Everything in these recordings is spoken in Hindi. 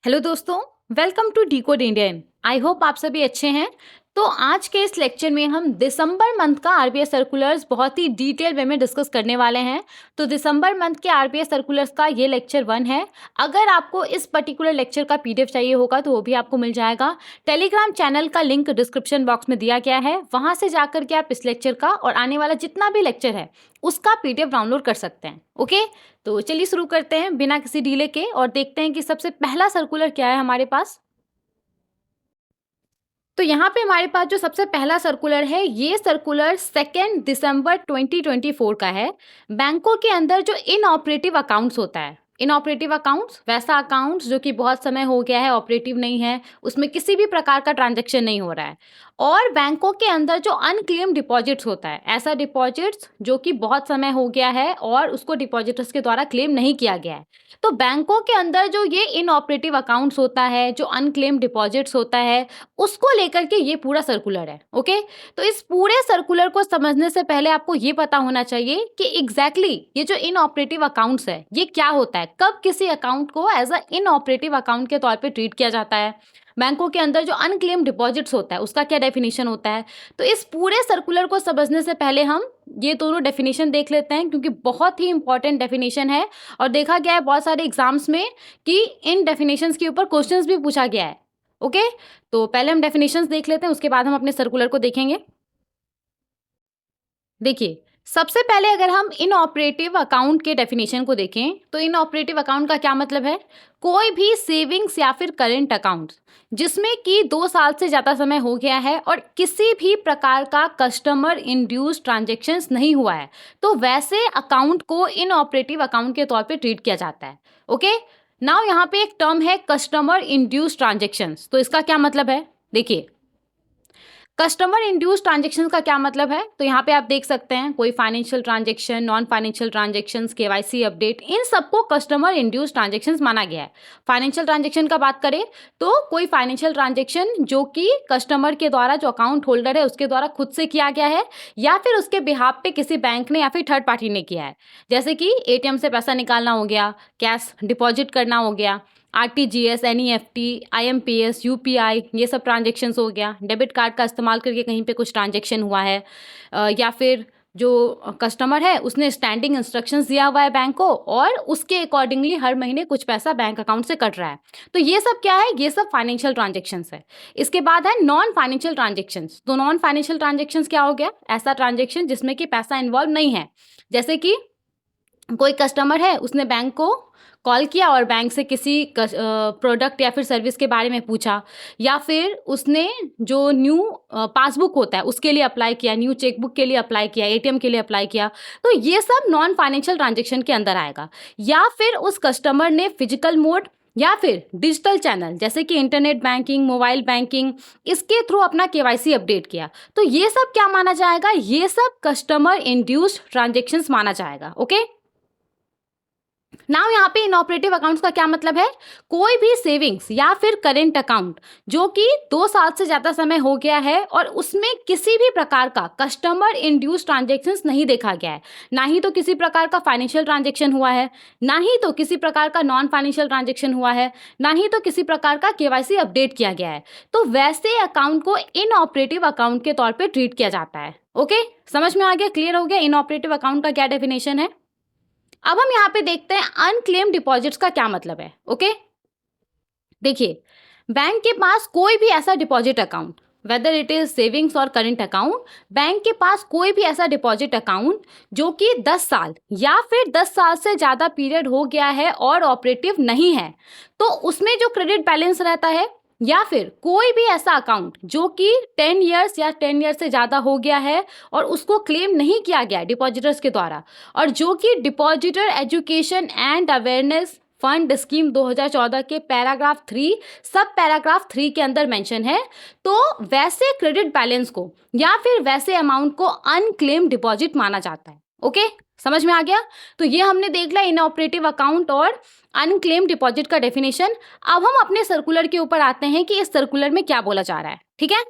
हेलो दोस्तों, welcome to decode Indian. I hope आप सभी अच्छे हैं। तो आज के इस लेक्चर में हम दिसंबर मंथ का आरबीआई सर्कुलर्स बहुत ही डिटेल वे में डिस्कस करने वाले हैं। तो दिसंबर मंथ के आरबीआई सर्कुलर्स का ये लेक्चर 1 है। अगर आपको इस पर्टिकुलर लेक्चर का पीडीएफ चाहिए होगा तो वो भी आपको मिल जाएगा। टेलीग्राम चैनल का लिंक डिस्क्रिप्शन बॉक्स में दिया गया है, वहाँ से जाकर के आप इस लेक्चर का और आने वाला जितना भी लेक्चर है उसका पीडीएफ डाउनलोड कर सकते हैं। ओके, तो चलिए शुरू करते हैं बिना किसी डिले के और देखते हैं कि सबसे पहला सर्कुलर क्या है हमारे पास। तो यहाँ पे हमारे पास जो सबसे पहला सर्कुलर है, ये सर्कुलर 2 दिसंबर 2024 का है। बैंकों के अंदर जो इनऑपरेटिव अकाउंट्स होता है, इनऑपरेटिव अकाउंट्स वैसा अकाउंट्स जो कि बहुत समय हो गया है ऑपरेटिव नहीं है, उसमें किसी भी प्रकार का ट्रांजैक्शन नहीं हो रहा है। और बैंकों के अंदर जो अनक्लेम डिपॉजिट्स होता है, ऐसा डिपॉजिट्स जो कि बहुत समय हो गया है और उसको डिपॉजिटर्स के द्वारा क्लेम नहीं किया गया है। तो बैंकों के अंदर जो ये इनऑपरेटिव अकाउंट्स होता है, जो अनक्लेम डिपॉजिट्स होता है, उसको लेकर के ये पूरा सर्कुलर है। ओके, तो इस पूरे सर्कुलर को समझने से पहले आपको ये पता होना चाहिए कि एग्जैक्टली ये जो इनऑपरेटिव अकाउंट्स है ये क्या होता है, कब किसी अकाउंट को एज अ इनऑपरेटिव अकाउंट के तौर पे ट्रीट किया जाता है, बैंकों के अंदर जो अनक्लेम डिपॉजिट्स होता है उसका क्या डेफिनेशन होता है। तो इस पूरे सर्कुलर को समझने से पहले हम ये दोनों डेफिनेशन देख लेते हैं, क्योंकि बहुत ही इंपॉर्टेंट डेफिनेशन है और देखा गया है बहुत सारे एग्जाम्स में कि इन डेफिनेशंस के ऊपर क्वेश्चंस भी पूछा गया है। ओके, तो पहले हम डेफिनेशंस देख लेते हैं, उसके बाद हम अपने सर्कुलर को देखेंगे। देखिए, सबसे पहले अगर हम इनऑपरेटिव अकाउंट के डेफिनेशन को देखें तो इनऑपरेटिव अकाउंट का क्या मतलब है, कोई भी सेविंग्स या फिर करेंट अकाउंट जिसमें कि 2 साल से ज़्यादा समय हो गया है और किसी भी प्रकार का कस्टमर इंड्यूस ट्रांजेक्शन्स नहीं हुआ है, तो वैसे अकाउंट को इनऑपरेटिव अकाउंट के तौर पे ट्रीट किया जाता है। ओके, नाउ यहाँ पे एक टर्म है कस्टमर इंड्यूस ट्रांजेक्शन्स। तो इसका क्या मतलब है, देखिए कस्टमर इंड्यूस ट्रांजेक्शन का क्या मतलब है। तो यहाँ पे आप देख सकते हैं कोई financial transaction, non financial transactions, KYC update, इन सबको कस्टमर इंड्यूस ट्रांजेक्शन्स माना गया है। फाइनेंशियल ट्रांजेक्शन का बात करें तो कोई फाइनेंशियल ट्रांजेक्शन जो कि कस्टमर के द्वारा, जो अकाउंट होल्डर है उसके द्वारा खुद से किया गया है या फिर उसके बिहाफ पे किसी बैंक ने या फिर थर्ड पार्टी ने किया है, जैसे कि एटीएम से पैसा निकालना हो गया, कैश डिपॉजिट करना हो गया, आरटीजीएस, एनईएफटी, आईएमपीएस, यूपीआई, ये सब ट्रांजेक्शन्स हो गया। डेबिट कार्ड का इस्तेमाल करके कहीं पे कुछ ट्रांजेक्शन हुआ है, या फिर जो कस्टमर है उसने स्टैंडिंग इंस्ट्रक्शंस दिया हुआ है बैंक को और उसके अकॉर्डिंगली हर महीने कुछ पैसा बैंक अकाउंट से कट रहा है। तो ये सब क्या है, ये सब फाइनेंशियल ट्रांजेक्शन्स है। इसके बाद है नॉन फाइनेंशियल ट्रांजेक्शन्स। तो नॉन फाइनेंशियल ट्रांजेक्शन्स क्या हो गया, ऐसा ट्रांजेक्शन जिसमें कि पैसा इन्वॉल्व नहीं है, जैसे कि कोई कस्टमर है उसने बैंक को कॉल किया और बैंक से किसी प्रोडक्ट या फिर सर्विस के बारे में पूछा, या फिर उसने जो न्यू पासबुक होता है उसके लिए अप्लाई किया, न्यू चेकबुक के लिए अप्लाई किया, एटीएम के लिए अप्लाई किया, तो ये सब नॉन फाइनेंशियल ट्रांजेक्शन के अंदर आएगा। या फिर उस कस्टमर ने फिजिकल मोड या फिर डिजिटल चैनल जैसे कि इंटरनेट बैंकिंग, मोबाइल बैंकिंग, इसके थ्रू अपना केवाईसी अपडेट किया, तो ये सब क्या माना जाएगा, ये सब कस्टमर इंड्यूस्ड ट्रांजेक्शन्स माना जाएगा। ओके, नाउ यहाँ पे इनऑपरेटिव अकाउंट्स का क्या मतलब है, कोई भी सेविंग्स या फिर करेंट अकाउंट जो कि 2 साल से ज़्यादा समय हो गया है और उसमें किसी भी प्रकार का कस्टमर इंड्यूस ट्रांजेक्शन्स नहीं देखा गया है, ना ही तो किसी प्रकार का फाइनेंशियल ट्रांजेक्शन हुआ है, ना ही तो किसी प्रकार का नॉन फाइनेंशियल ट्रांजेक्शन हुआ है, ना ही तो किसी प्रकार का केवाईसी अपडेट किया गया है, तो वैसे अकाउंट को इनऑपरेटिव अकाउंट के तौर पर ट्रीट किया जाता है। ओके, समझ में आ गया, क्लियर हो गया इनऑपरेटिव अकाउंट का क्या डेफिनेशन है। अब हम यहाँ पे देखते हैं अनक्लेम डिपॉजिट्स का क्या मतलब है। ओके, देखिए बैंक के पास कोई भी ऐसा deposit account, whether it is savings और करंट अकाउंट, बैंक के पास कोई भी ऐसा डिपॉजिट अकाउंट जो कि 10 साल या फिर 10 साल से ज़्यादा पीरियड हो गया है और ऑपरेटिव नहीं है, तो उसमें जो क्रेडिट बैलेंस रहता है, या फिर कोई भी ऐसा अकाउंट जो कि 10 इयर्स या 10 ईयर से ज़्यादा हो गया है और उसको क्लेम नहीं किया गया डिपॉजिटर्स के द्वारा, और जो कि depositor education and awareness fund scheme 2014 के पैराग्राफ 3 सब पैराग्राफ 3 के अंदर मेंशन है, तो वैसे क्रेडिट बैलेंस को या फिर वैसे अमाउंट को अनक्लेम डिपॉजिट माना जाता है। ओके, समझ में आ गया। तो ये हमने देख लिया इनऑपरेटिव अकाउंट और अनक्लेम डिपॉजिट का डेफिनेशन। अब हम अपने सर्कुलर के ऊपर आते हैं कि इस सर्कुलर में क्या बोला जा रहा है। ठीक है,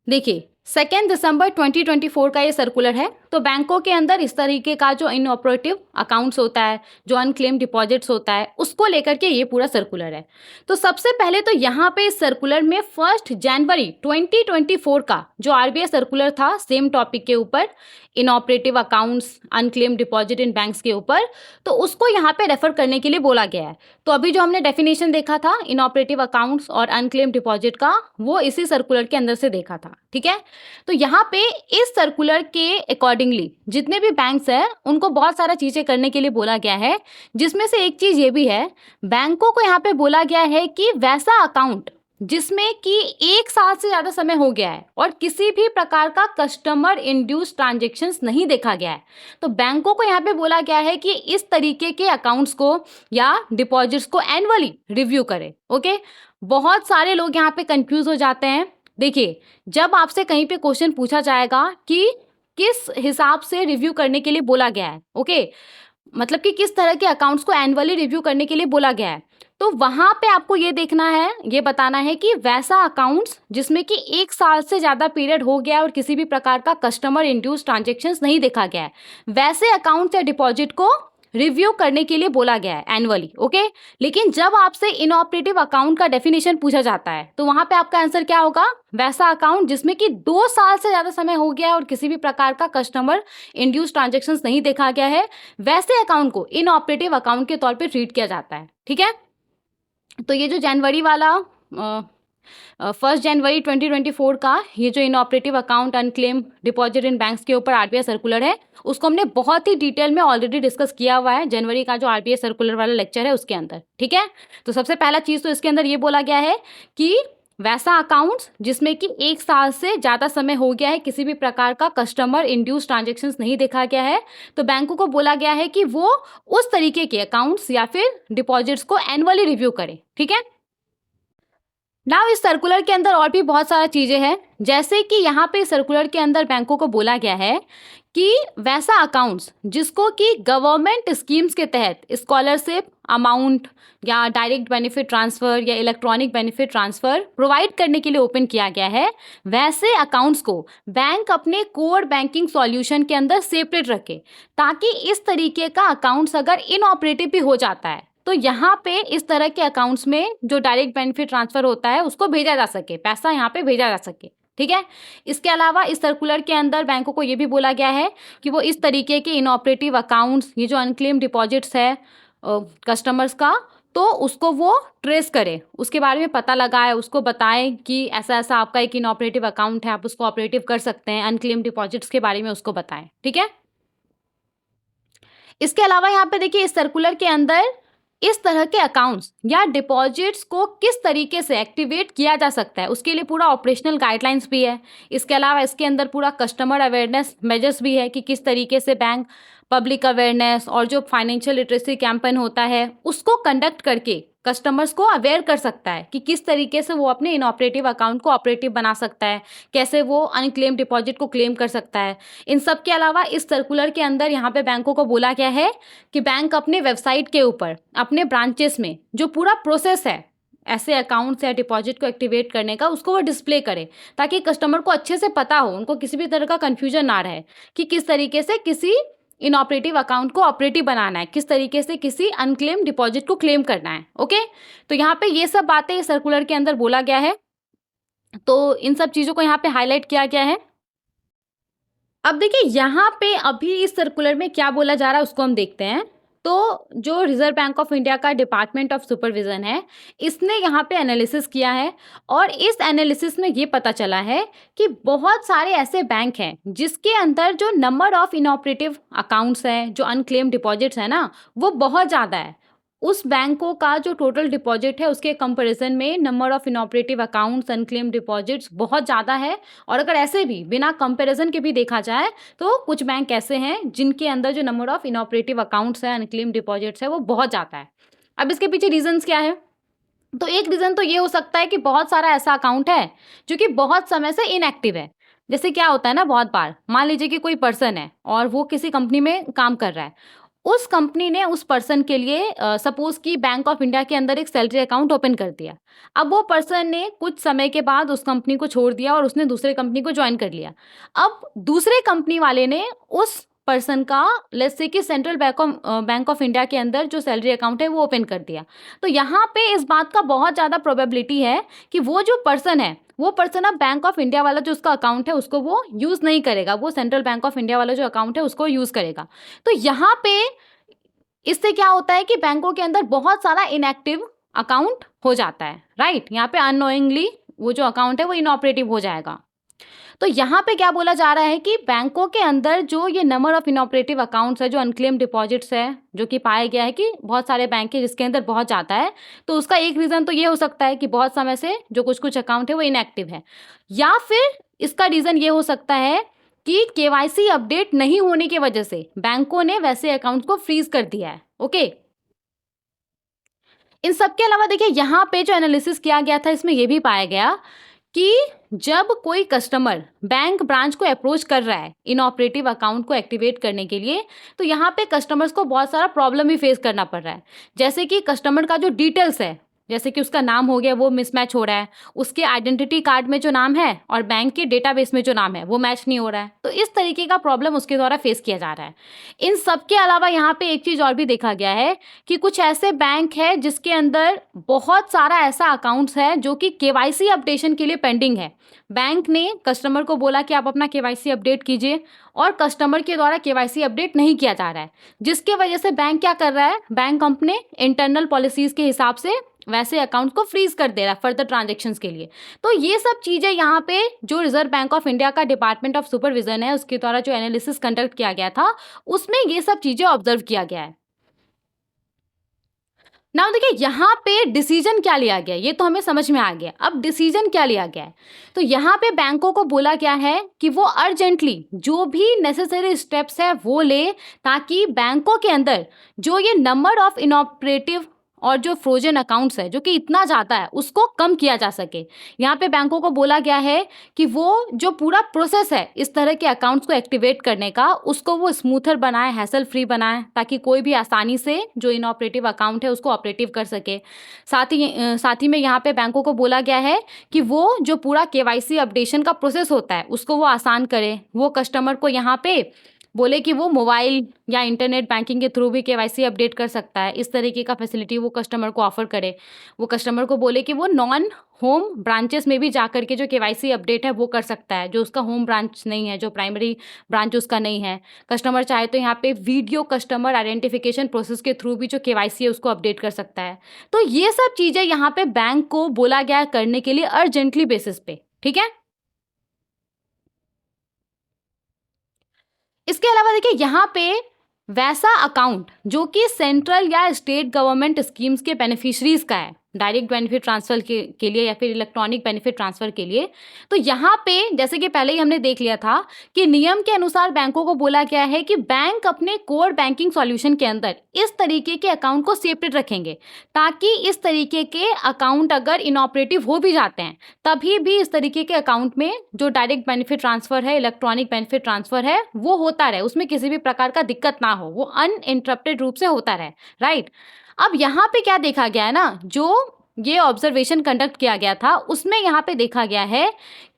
देखिए 2 दिसंबर 2024 का ये सर्कुलर है। तो बैंकों के अंदर इस तरीके का जो इनऑपरेटिव अकाउंट्स होता है, जो अनक्लेम डिपॉजिट्स होता है, उसको लेकर के ये पूरा सर्कुलर है। तो सबसे पहले तो यहाँ पे इस सर्कुलर में 1 जनवरी 2024 का जो आरबीआई सर्कुलर था सेम टॉपिक के ऊपर, inoperative accounts, unclaim deposit in banks के ऊपर, तो उसको यहाँ पे रेफर करने के लिए बोला गया है। तो अभी जो हमने डेफिनेशन देखा था इनऑपरेटिव अकाउंट्स और अनक्लेम डिपॉजिट का, वो इसी सर्कुलर के अंदर से देखा था, ठीक है। तो यहाँ पे इस सर्कुलर के अकॉर्डिंगली जितने भी बैंक्स हैं उनको बहुत सारा चीजें करने के लिए बोला गया है, जिसमें से एक चीज ये भी है, बैंकों को यहाँ पे बोला गया है कि वैसा अकाउंट जिसमें कि 1 साल से ज़्यादा समय हो गया है और किसी भी प्रकार का कस्टमर इंड्यूस ट्रांजेक्शन्स नहीं देखा गया है, तो बैंकों को यहाँ पे बोला गया है कि इस तरीके के अकाउंट्स को या डिपॉजिट्स को एनुअली रिव्यू करें। ओके, बहुत सारे लोग यहाँ पे कंफ्यूज हो जाते हैं। देखिए, जब आपसे कहीं पे क्वेश्चन पूछा जाएगा कि किस हिसाब से रिव्यू करने के लिए बोला गया है, ओके, मतलब कि किस तरह के अकाउंट्स को एनुअली रिव्यू करने के लिए बोला गया है, तो वहां पे आपको ये देखना है, ये बताना है कि वैसा अकाउंट्स जिसमें कि 1 साल से ज़्यादा पीरियड हो गया और किसी भी प्रकार का कस्टमर इंड्यूस ट्रांजेक्शन्स नहीं देखा गया है, वैसे अकाउंट्स या डिपॉजिट को रिव्यू करने के लिए बोला गया है एनुअली। ओके, लेकिन जब आपसे इनऑपरेटिव अकाउंट का डेफिनेशन पूछा जाता है तो वहां पे आपका आंसर क्या होगा? वैसा अकाउंट जिसमें कि 2 साल से ज्यादा समय हो गया है और किसी भी प्रकार का कस्टमर इंड्यूस ट्रांजेक्शन्स नहीं देखा गया है, वैसे अकाउंट को इनऑपरेटिव अकाउंट के तौर पर ट्रीट किया जाता है, ठीक है। तो ये जो जनवरी वाला 1 जनवरी 2024 का ये जो inoperative account unclaim deposit in banks के ऊपर आरबीआई सर्कुलर है, उसको हमने बहुत ही डिटेल में ऑलरेडी डिस्कस किया हुआ है जनवरी का जो आरबीआई सर्कुलर वाला लेक्चर है उसके अंदर, ठीक है। तो सबसे पहला चीज़ तो इसके अंदर ये बोला गया है कि वैसा अकाउंट्स जिसमें कि 1 साल से ज़्यादा समय हो गया है, किसी भी प्रकार का कस्टमर इंड्यूस ट्रांजेक्शन्स नहीं देखा गया है, तो बैंकों को बोला गया है कि वो उस तरीके के अकाउंट्स या फिर डिपॉजिट्स को एनुअली रिव्यू करें, ठीक है। नाउ इस सर्कुलर के अंदर और भी बहुत सारा चीज़ें हैं, जैसे कि यहाँ पे सर्कुलर के अंदर बैंकों को बोला गया है कि वैसा अकाउंट्स जिसको कि गवर्नमेंट स्कीम्स के तहत स्कॉलरशिप अमाउंट या डायरेक्ट बेनिफिट ट्रांसफ़र या इलेक्ट्रॉनिक बेनिफिट ट्रांसफ़र प्रोवाइड करने के लिए ओपन किया गया है, वैसे अकाउंट्स को बैंक अपने कोर बैंकिंग सॉल्यूशन के अंदर सेपरेट रखे, ताकि इस तरीके का अकाउंट्स अगर इनऑपरेटिव भी हो जाता है तो यहाँ पे इस तरह के अकाउंट्स में जो डायरेक्ट बेनिफिट ट्रांसफ़र होता है उसको भेजा जा सके, पैसा यहाँ पे भेजा जा सके, ठीक है। इसके अलावा इस सर्कुलर के अंदर बैंकों को ये भी बोला गया है कि वो इस तरीके के इनऑपरेटिव अकाउंट्स, ये जो अनक्लेम डिपॉजिट्स है कस्टमर्स का, तो उसको वो ट्रेस करे, उसके बारे में पता लगाए, उसको बताएं कि ऐसा ऐसा आपका एक इनऑपरेटिव अकाउंट है, आप उसको ऑपरेटिव कर सकते हैं, अनक्लेम डिपॉजिट्स के बारे में उसको बताएं, ठीक है। इसके अलावा यहाँ पे देखिए इस सर्कुलर के अंदर इस तरह के अकाउंट्स या डिपॉजिट्स को किस तरीके से एक्टिवेट किया जा सकता है उसके लिए पूरा ऑपरेशनल गाइडलाइंस भी है। इसके अलावा इसके अंदर पूरा कस्टमर अवेयरनेस मेजर्स भी है कि किस तरीके से बैंक पब्लिक अवेयरनेस और जो फाइनेंशियल लिटरेसी कैंपेन होता है उसको कंडक्ट करके कस्टमर्स को अवेयर कर सकता है कि किस तरीके से वो अपने इनऑपरेटिव अकाउंट को ऑपरेटिव बना सकता है, कैसे वो अनक्लेम डिपॉजिट को क्लेम कर सकता है। इन सब के अलावा इस सर्कुलर के अंदर यहाँ पे बैंकों को बोला गया है कि बैंक अपने वेबसाइट के ऊपर अपने ब्रांचेस में जो पूरा प्रोसेस है ऐसे अकाउंट्स या डिपॉजिट को एक्टिवेट करने का, उसको वो डिस्प्ले करे, ताकि कस्टमर को अच्छे से पता हो, उनको किसी भी तरह का कन्फ्यूजन ना रहे कि किस तरीके से किसी इनऑपरेटिव अकाउंट को ऑपरेटिव बनाना है, किस तरीके से किसी अनक्लेम डिपॉजिट को क्लेम करना है। ओके, तो यहाँ पे ये सब बातें सर्कुलर के अंदर बोला गया है, तो इन सब चीज़ों को यहाँ पे हाईलाइट किया गया है। अब देखिए यहाँ पे अभी इस सर्कुलर में क्या बोला जा रहा है उसको हम देखते हैं। तो जो रिजर्व बैंक ऑफ इंडिया का डिपार्टमेंट ऑफ सुपरविजन है, इसने यहाँ पे एनालिसिस किया है और इस एनालिसिस में ये पता चला है कि बहुत सारे ऐसे बैंक हैं जिसके अंदर जो नंबर ऑफ इनऑपरेटिव अकाउंट्स हैं, जो अनक्लेम डिपॉजिट्स है ना, वो बहुत ज़्यादा है। उस बैंकों का जो टोटल डिपॉजिट है उसके कंपैरिजन में number of inoperative accounts unclaim deposits बहुत ज़्यादा है। और अगर ऐसे भी बिना कंपैरिजन के भी देखा जाए तो कुछ बैंक ऐसे हैं जिनके अंदर जो नंबर ऑफ इनऑपरेटिव अकाउंट्स है, अनक्लेम डिपॉजिट्स है, वो बहुत ज़्यादा है। अब इसके पीछे रीजंस क्या है? तो एक रीज़न तो ये हो सकता है कि बहुत सारा ऐसा अकाउंट है जो कि बहुत समय से इनएक्टिव है। जैसे क्या होता है ना, बहुत बार मान लीजिए कि कोई पर्सन है और वो किसी कंपनी में काम कर रहा है, उस कंपनी ने उस पर्सन के लिए सपोज कि बैंक ऑफ इंडिया के अंदर एक सैलरी अकाउंट ओपन कर दिया। अब वो पर्सन ने कुछ समय के बाद उस कंपनी को छोड़ दिया और उसने दूसरे कंपनी को ज्वाइन कर लिया। अब दूसरे कंपनी वाले ने उस पर्सन का लेट्स से कि सेंट्रल बैंक ऑफ इंडिया के अंदर जो सैलरी अकाउंट है वो ओपन कर दिया। तो यहाँ पे इस बात का बहुत ज़्यादा प्रोबेबिलिटी है कि वो जो पर्सन है वो पर्सन अब बैंक ऑफ इंडिया वाला जो उसका अकाउंट है उसको वो यूज़ नहीं करेगा, वो सेंट्रल बैंक ऑफ इंडिया वाला जो अकाउंट है उसको यूज़ करेगा। तो यहाँ पे इससे क्या होता है कि बैंकों के अंदर बहुत सारा इनएक्टिव अकाउंट हो जाता है, राइट। यहाँ पे अननोइंगली वो जो अकाउंट है वो इनऑपरेटिव हो जाएगा। तो यहाँ पे क्या बोला जा रहा है कि बैंकों के अंदर जो ये नंबर ऑफ इनऑपरेटिव अकाउंट्स है, जो अनक्लेम डिपॉजिट्स है, जो कि पाया गया है कि बहुत सारे बैंक है जिसके अंदर बहुत जाता है, तो उसका एक रीज़न तो ये हो सकता है कि बहुत समय से जो कुछ कुछ अकाउंट है वो इनएक्टिव है, या फिर इसका रीज़न ये हो सकता है कि केवाईसी अपडेट नहीं होने की वजह से बैंकों ने वैसे अकाउंट को फ्रीज कर दिया है। ओके, इन सब के अलावा देखिए यहाँ पे जो एनालिसिस किया गया था इसमें यह भी पाया गया कि जब कोई कस्टमर बैंक ब्रांच को अप्रोच कर रहा है इनऑपरेटिव अकाउंट को एक्टिवेट करने के लिए, तो यहाँ पे कस्टमर्स को बहुत सारा प्रॉब्लम ही फेस करना पड़ रहा है। जैसे कि कस्टमर का जो डिटेल्स है, जैसे कि उसका नाम हो गया वो मिसमैच हो रहा है, उसके आइडेंटिटी कार्ड में जो नाम है और बैंक के डेटाबेस में जो नाम है वो मैच नहीं हो रहा है। तो इस तरीके का प्रॉब्लम उसके द्वारा फेस किया जा रहा है। इन सब के अलावा यहाँ पे एक चीज़ और भी देखा गया है कि कुछ ऐसे बैंक है जिसके अंदर बहुत सारा ऐसा अकाउंट्स है जो कि केवाईसी अपडेशन के लिए पेंडिंग है। बैंक ने कस्टमर को बोला कि आप अपना केवाईसी अपडेट कीजिए और कस्टमर के द्वारा केवाईसी अपडेट नहीं किया जा रहा है, जिसके वजह से बैंक क्या कर रहा है, बैंक अपने इंटरनल पॉलिसीज के हिसाब से वैसे अकाउंट को फ्रीज कर दे रहा है फर्दर ट्रांजेक्शन्स के लिए। तो ये सब चीज़ें यहाँ पे जो रिजर्व बैंक ऑफ इंडिया का डिपार्टमेंट ऑफ सुपरविजन है उसके द्वारा जो एनालिसिस कंडक्ट किया गया था उसमें ये सब चीज़ें ऑब्जर्व किया गया है। नाउ देखिए यहाँ पे डिसीजन क्या लिया गया, ये तो हमें समझ में आ गया। अब डिसीजन क्या लिया गया है, तो यहाँ पे बैंकों को बोला गया है कि वो अर्जेंटली जो भी नेसेसरी स्टेप्स है वो ले, ताकि बैंकों के अंदर जो ये नंबर ऑफ इनऑपरेटिव और जो फ्रोजन अकाउंट्स है जो कि इतना ज़्यादा है उसको कम किया जा सके। यहाँ पे बैंकों को बोला गया है कि वो जो पूरा प्रोसेस है इस तरह के अकाउंट्स को एक्टिवेट करने का उसको वो स्मूथर बनाए, हैसल फ्री बनाए, ताकि कोई भी आसानी से जो इनऑपरेटिव अकाउंट है उसको ऑपरेटिव कर सके। साथ ही में यहाँ पे बैंकों को बोला गया है कि वो जो पूरा केवाईसी अपडेशन का प्रोसेस होता है उसको वो आसान करे। वो कस्टमर को यहाँ पे बोले कि वो मोबाइल या इंटरनेट बैंकिंग के थ्रू भी केवाईसी अपडेट कर सकता है, इस तरीके का फैसिलिटी वो कस्टमर को ऑफर करे। वो कस्टमर को बोले कि वो नॉन होम ब्रांचेस में भी जा करके जो केवाईसी अपडेट है वो कर सकता है, जो उसका होम ब्रांच नहीं है, जो प्राइमरी ब्रांच उसका नहीं है। कस्टमर चाहे तो यहाँ पे वीडियो कस्टमर आइडेंटिफिकेशन प्रोसेस के थ्रू भी जो केवाईसी है उसको अपडेट कर सकता है। तो ये सब चीज़ें यहाँ पे बैंक को बोला गया है करने के लिए अर्जेंटली बेसिस पे, ठीक है। इसके अलावा देखिए यहाँ पे वैसा अकाउंट जो कि सेंट्रल या स्टेट गवर्नमेंट स्कीम्स के बेनिफिशरीज का है, डायरेक्ट बेनिफिट ट्रांसफर के लिए या फिर इलेक्ट्रॉनिक बेनिफिट ट्रांसफर के लिए, तो यहाँ पे जैसे कि पहले ही हमने देख लिया था कि नियम के अनुसार बैंकों को बोला गया है कि बैंक अपने कोर बैंकिंग सॉल्यूशन के अंदर इस तरीके के अकाउंट को सेपरेट रखेंगे, ताकि इस तरीके के अकाउंट अगर इनऑपरेटिव हो भी जाते हैं तभी भी इस तरीके के अकाउंट में जो डायरेक्ट बेनिफिट ट्रांसफर है, इलेक्ट्रॉनिक बेनिफिट ट्रांसफर है, वो होता रहे, उसमें किसी भी प्रकार का दिक्कत ना हो, वो अनइंटरप्टेड रूप से होता रहे, राइट। अब यहाँ पे क्या देखा गया है ना, जो ये ऑब्जर्वेशन कंडक्ट किया गया था उसमें यहाँ पे देखा गया है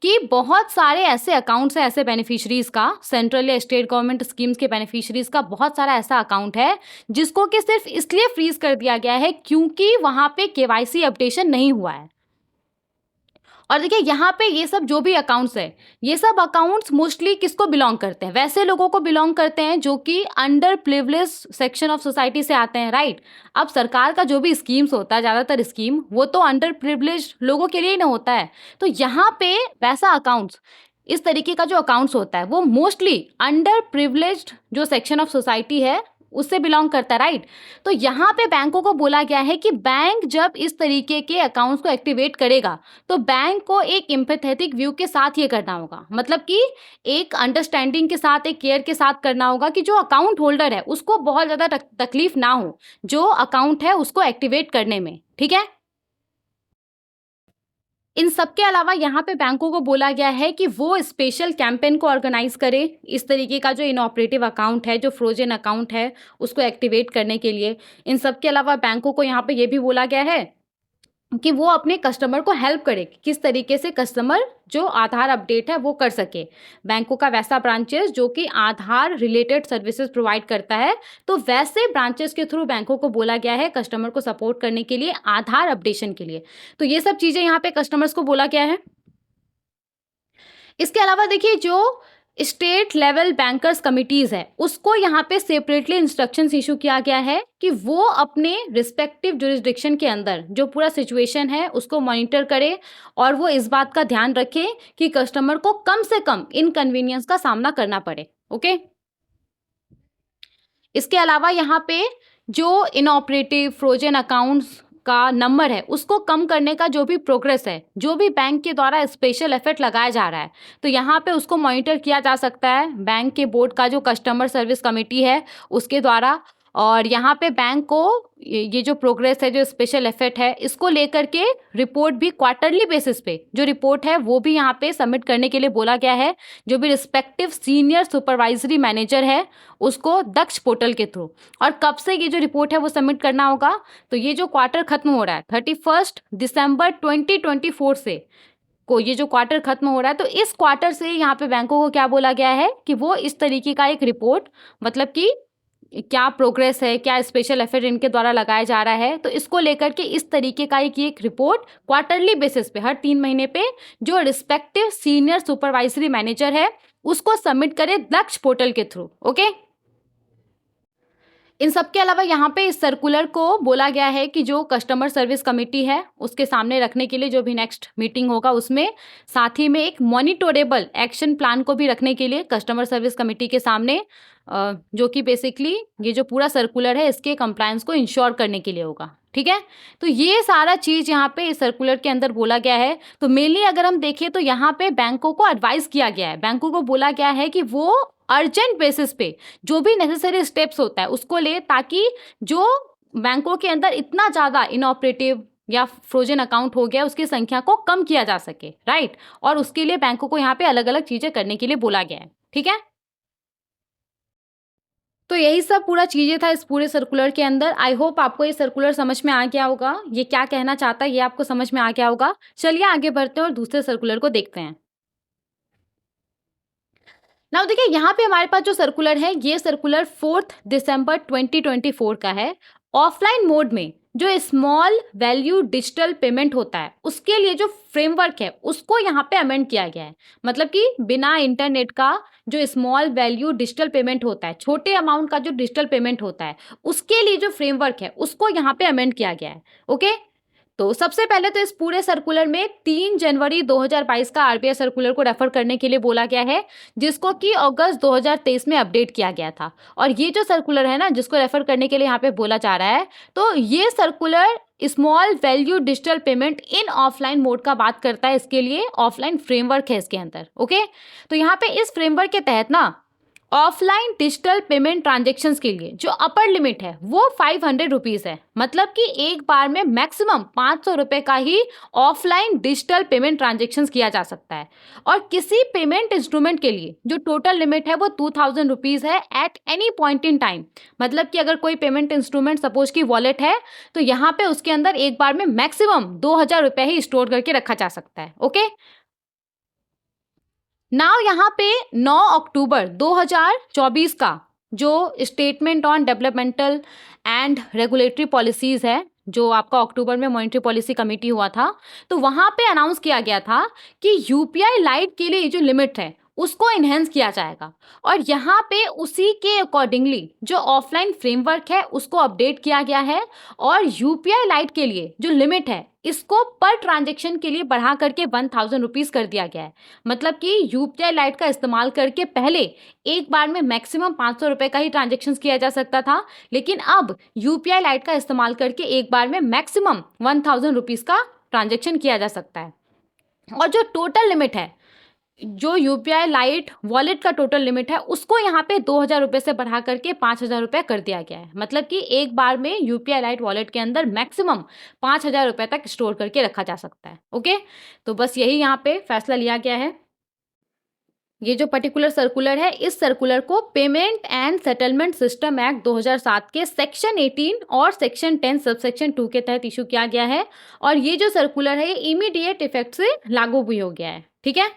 कि बहुत सारे ऐसे अकाउंट्स हैं, ऐसे बेनिफिशरीज का, सेंट्रल या स्टेट गवर्नमेंट स्कीम्स के बेनिफिशरीज का बहुत सारा ऐसा अकाउंट है जिसको कि सिर्फ इसलिए फ्रीज कर दिया गया है क्योंकि वहाँ पे केवाईसी अपडेशन नहीं हुआ है। और देखिए यहाँ पे ये सब जो भी अकाउंट्स है, ये सब अकाउंट्स मोस्टली किसको बिलोंग करते हैं, वैसे लोगों को बिलोंग करते हैं जो कि under privilege section of society से आते हैं, राइट। अब सरकार का जो भी स्कीम्स होता है, ज़्यादातर स्कीम वो तो अंडर प्रिविलेज लोगों के लिए ही ना होता है। तो यहाँ पे वैसा अकाउंट्स, इस तरीके का जो अकाउंट्स होता है वो मोस्टली अंडर प्रिविलेज्ड जो सेक्शन ऑफ सोसाइटी है उससे बिलोंग करता है, राइट। तो यहाँ पे बैंकों को बोला गया है कि बैंक जब इस तरीके के अकाउंट्स को एक्टिवेट करेगा तो बैंक को एक एम्पैथेटिक व्यू के साथ ये करना होगा, मतलब कि एक अंडरस्टैंडिंग के साथ, एक केयर के साथ करना होगा कि जो अकाउंट होल्डर है उसको बहुत ज़्यादा तकलीफ ना हो जो अकाउंट है उसको एक्टिवेट करने में, ठीक है। इन सब के अलावा यहाँ पे बैंकों को बोला गया है कि वो स्पेशल कैंपेन को ऑर्गेनाइज करे इस तरीके का जो इनऑपरेटिव अकाउंट है, जो फ्रोजन अकाउंट है, उसको एक्टिवेट करने के लिए। इन सब के अलावा बैंकों को यहाँ पे ये भी बोला गया है कि वो अपने कस्टमर को हेल्प करे कि किस तरीके से कस्टमर जो आधार अपडेट है वो कर सके। बैंकों का वैसा ब्रांचेस जो कि आधार रिलेटेड सर्विसेज प्रोवाइड करता है, तो वैसे ब्रांचेस के थ्रू बैंकों को बोला गया है कस्टमर को सपोर्ट करने के लिए, आधार अपडेशन के लिए। तो ये सब चीज़ें यहाँ पे कस्टमर्स को बोला गया है। इसके अलावा देखिए जो स्टेट लेवल बैंकर्स कमिटीज़ है, उसको यहाँ पे सेपरेटली इंस्ट्रक्शंस इशू किया गया है कि वो अपने रिस्पेक्टिव जुरिस्डिक्शन के अंदर जो पूरा सिचुएशन है उसको मॉनिटर करे और वो इस बात का ध्यान रखे कि कस्टमर को कम से कम इनकन्वीनियंस का सामना करना पड़े। ओके, इसके अलावा यहाँ पे जो इनऑपरेटिव फ्रोजन अकाउंट्स का नंबर है उसको कम करने का जो भी प्रोग्रेस है, जो भी बैंक के द्वारा स्पेशल एफर्ट लगाया जा रहा है, तो यहाँ पे उसको मॉनिटर किया जा सकता है बैंक के बोर्ड का जो कस्टमर सर्विस कमेटी है उसके द्वारा। और यहाँ पे बैंक को ये जो प्रोग्रेस है, जो स्पेशल एफर्ट है, इसको लेकर के रिपोर्ट भी क्वार्टरली बेसिस पे जो रिपोर्ट है वो भी यहाँ पे सबमिट करने के लिए बोला गया है। जो भी रिस्पेक्टिव सीनियर सुपरवाइजरी मैनेजर है उसको दक्ष पोर्टल के थ्रू। और कब से ये जो रिपोर्ट है वो सबमिट करना होगा, तो ये जो क्वार्टर खत्म हो रहा है 31 दिसंबर 2024 से को ये जो क्वार्टर खत्म हो रहा है, तो इस क्वार्टर से यहाँ पे बैंकों को क्या बोला गया है कि वो इस तरीके का एक रिपोर्ट, मतलब कि क्या प्रोग्रेस है, क्या स्पेशल एफर्ट इनके द्वारा लगाया जा रहा है, तो इसको लेकर के इस तरीके का एक रिपोर्ट क्वार्टरली बेसिस पे हर 3 महीने पे जो रिस्पेक्टिव सीनियर सुपरवाइजरी मैनेजर है उसको सबमिट करे दक्ष पोर्टल के थ्रू। ओके, इन सब के अलावा यहाँ पे इस सर्कुलर को बोला गया है कि जो कस्टमर सर्विस कमेटी है उसके सामने रखने के लिए जो भी नेक्स्ट मीटिंग होगा उसमें साथ ही में एक मॉनिटरेबल एक्शन प्लान को भी रखने के लिए कस्टमर सर्विस कमेटी के सामने, जो कि बेसिकली ये जो पूरा सर्कुलर है इसके कंप्लायंस को इंश्योर करने के लिए होगा। ठीक है, तो ये सारा चीज़ यहाँ पे इस सर्कुलर के अंदर बोला गया है। तो मेनली अगर हम देखें तो यहाँ पे बैंकों को एडवाइस किया गया है, बैंकों को बोला गया है कि वो अर्जेंट बेसिस पे जो भी नेसेसरी स्टेप्स होता है उसको ले, ताकि जो बैंकों के अंदर इतना ज़्यादा इनऑपरेटिव या फ्रोजन अकाउंट हो गया उसकी संख्या को कम किया जा सके। राइट, और उसके लिए बैंकों को यहाँ पे अलग अलग चीज़ें करने के लिए बोला गया है। ठीक है, तो यही सब पूरा चीज़ें था इस पूरे सर्कुलर के अंदर। आई होप आपको ये सर्कुलर समझ में आ गया होगा, ये क्या कहना चाहता है ये आपको समझ में आ गया होगा। चलिए आगे बढ़ते हैं और दूसरे सर्कुलर को देखते हैं। नाउ देखिए यहाँ पे हमारे पास जो सर्कुलर है ये सर्कुलर 4 दिसंबर 2024 का है। ऑफलाइन मोड में जो स्मॉल वैल्यू डिजिटल पेमेंट होता है उसके लिए जो फ्रेमवर्क है उसको यहाँ पे अमेंड किया गया है। मतलब कि बिना इंटरनेट का जो स्मॉल वैल्यू डिजिटल पेमेंट होता है, छोटे अमाउंट का जो डिजिटल पेमेंट होता है, उसके लिए जो फ्रेमवर्क है उसको यहाँ पे अमेंड किया गया है। ओके, तो सबसे पहले तो इस पूरे सर्कुलर में 3 जनवरी 2022 का आरबीआई सर्कुलर को रेफर करने के लिए बोला गया है, जिसको कि अगस्त 2023 में अपडेट किया गया था। और ये जो सर्कुलर है ना जिसको रेफर करने के लिए यहाँ पे बोला जा रहा है, तो ये circular small value digital payment in offline mode का बात करता है। इसके लिए ऑफलाइन फ्रेमवर्क है इसके अंदर। ओके, तो यहाँ पे इस फ्रेमवर्क के तहत ना ऑफलाइन डिजिटल पेमेंट ट्रांजेक्शन्स के लिए जो अपर लिमिट है वो 500 रुपीज़ है। मतलब कि एक बार में मैक्सिमम 500 रुपये का ही ऑफलाइन डिजिटल पेमेंट ट्रांजेक्शन्स किया जा सकता है। और किसी पेमेंट इंस्ट्रूमेंट के लिए जो टोटल लिमिट है वो 2000 रुपीज़ है at any point in time. मतलब कि अगर कोई पेमेंट इंस्ट्रूमेंट सपोज की वॉलेट है तो यहाँ पे उसके अंदर एक बार में मैक्सिमम 2000 रुपये ही स्टोर करके रखा जा सकता है। ओके, नाउ यहाँ पे 9 अक्टूबर 2024 का जो statement on developmental and regulatory policies है, जो आपका अक्टूबर में मॉनेटरी पॉलिसी कमेटी हुआ था, तो वहाँ पे अनाउंस किया गया था कि यूपीआई लाइट के लिए जो लिमिट है उसको इन्हेंस किया जाएगा। और यहाँ पे उसी के अकॉर्डिंगली जो ऑफलाइन फ्रेमवर्क है उसको अपडेट किया गया है। और यूपीआई लाइट के लिए जो लिमिट है इसको पर ट्रांजेक्शन के लिए बढ़ा करके 1000 रुपीज़ कर दिया गया है। मतलब कि यूपीआई लाइट का इस्तेमाल करके पहले एक बार में मैक्सिमम 500 रुपये का ही ट्रांजेक्शन किया जा सकता था, लेकिन अब यूपीआई लाइट का इस्तेमाल करके एक बार में मैक्सिमम 1000 रुपीज़ का ट्रांजेक्शन किया जा सकता है। और जो टोटल लिमिट है जो यूपीआई लाइट वॉलेट का टोटल लिमिट है उसको यहाँ पे 2,000 रुपये से बढ़ा करके 5,000 रुपये कर दिया गया है। मतलब कि एक बार में यूपीआई लाइट वॉलेट के अंदर मैक्सिमम 5,000 रुपये तक स्टोर करके रखा जा सकता है। ओके, तो बस यही यहाँ पे फैसला लिया गया है। ये जो पर्टिकुलर सर्कुलर है, इस सर्कुलर को payment and settlement system act 2007 के सेक्शन 18 और सेक्शन 10 सबसेक्शन 2 के तहत इशू किया गया है और ये जो सर्कुलर है ये इमीडिएट इफेक्ट से लागू भी हो गया है। ठीक है,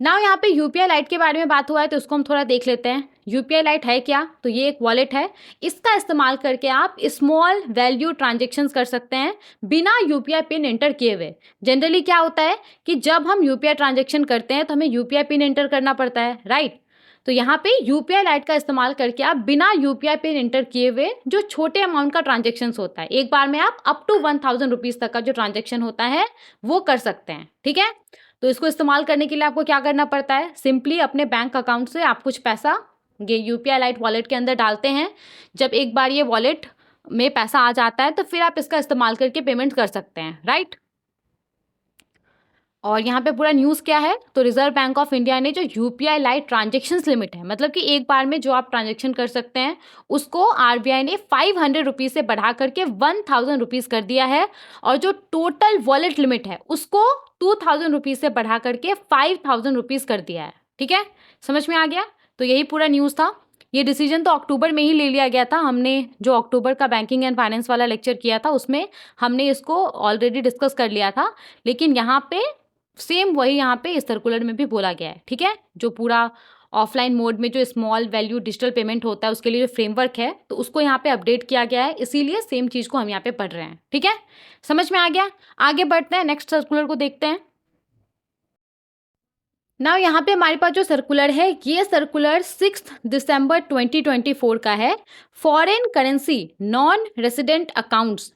नाउ यहाँ पे यूपीआई लाइट के बारे में बात हुआ है तो उसको हम थोड़ा देख लेते हैं। यूपीआई लाइट है क्या? तो ये एक वॉलेट है। इसका इस्तेमाल करके आप स्मॉल वैल्यू ट्रांजेक्शन्स कर सकते हैं बिना यूपीआई पिन एंटर किए हुए। जनरली क्या होता है कि जब हम यूपीआई ट्रांजेक्शन करते हैं तो हमें यूपीआई पिन एंटर करना पड़ता है, राइट? तो यहाँ पे यूपीआई लाइट का इस्तेमाल करके आप बिना यूपीआई पिन एंटर किए हुए जो छोटे अमाउंट का ट्रांजेक्शन्स होता है, एक बार में आप अप टू 1,000 रुपीज़ तक का जो ट्रांजेक्शन होता है वो कर सकते हैं। ठीक है, तो इसको इस्तेमाल करने के लिए आपको क्या करना पड़ता है? सिंपली अपने बैंक अकाउंट से आप कुछ पैसा ये यूपीआई लाइट वॉलेट के अंदर डालते हैं। जब एक बार ये वॉलेट में पैसा आ जाता है तो फिर आप इसका इस्तेमाल करके पेमेंट कर सकते हैं, राइट? और यहाँ पे पूरा न्यूज़ क्या है? तो रिजर्व बैंक ऑफ इंडिया ने जो यूपीआई लाइट ट्रांजेक्शन्स लिमिट है, मतलब कि एक बार में जो आप ट्रांजेक्शन कर सकते हैं, उसको आरबीआई ने 500 रुपीज़ से बढ़ा करके 1,000 रुपीज़ कर दिया है और जो टोटल वॉलेट लिमिट है उसको 2,000 रुपीज़ से बढ़ा करके 5,000 रुपीज़ कर दिया है। ठीक है, समझ में आ गया? तो यही पूरा न्यूज़ था। ये डिसीजन तो अक्टूबर में ही ले लिया गया था। हमने जो अक्टूबर का बैंकिंग एंड फाइनेंस वाला लेक्चर किया था उसमें हमने इसको ऑलरेडी डिस्कस कर लिया था, लेकिन यहाँ पे सेम वही यहाँ पे इस सर्कुलर में भी बोला गया है। ठीक है, जो पूरा ऑफलाइन मोड में जो स्मॉल वैल्यू डिजिटल पेमेंट होता है उसके लिए जो फ्रेमवर्क है तो उसको यहाँ पे अपडेट किया गया है, इसीलिए सेम चीज़ को हम यहाँ पे पढ़ रहे हैं। ठीक है, समझ में आ गया? आगे बढ़ते हैं, नेक्स्ट सर्कुलर को देखते हैं। नाउ यहाँ पे हमारे पास जो सर्कुलर है ये सर्कुलर 6 दिसंबर 2024 का है। Foreign currency non resident accounts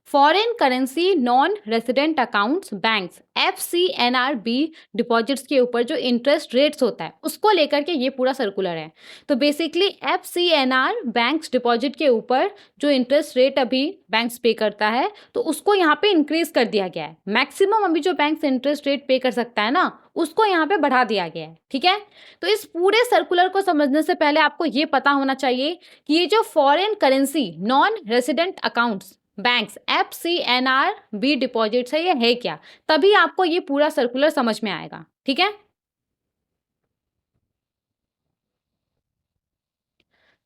foreign currency non resident accounts banks FCNRB deposits के ऊपर जो इंटरेस्ट रेट्स होता है उसको लेकर के ये पूरा सर्कुलर है। तो बेसिकली FCNR बैंक्स डिपॉजिट के ऊपर जो इंटरेस्ट रेट अभी बैंक्स पे करता है तो उसको यहाँ पे इंक्रीज कर दिया गया है। मैक्सिमम अभी जो बैंक्स इंटरेस्ट रेट पे कर सकता है ना उसको यहाँ पे बढ़ा दिया गया है। ठीक है, तो इस पूरे सर्कुलर को समझने से पहले आपको ये पता होना चाहिए कि ये जो foreign currency non resident accounts banks FCNRB deposits है ये है क्या, तभी आपको ये पूरा सर्कुलर समझ में आएगा। ठीक है,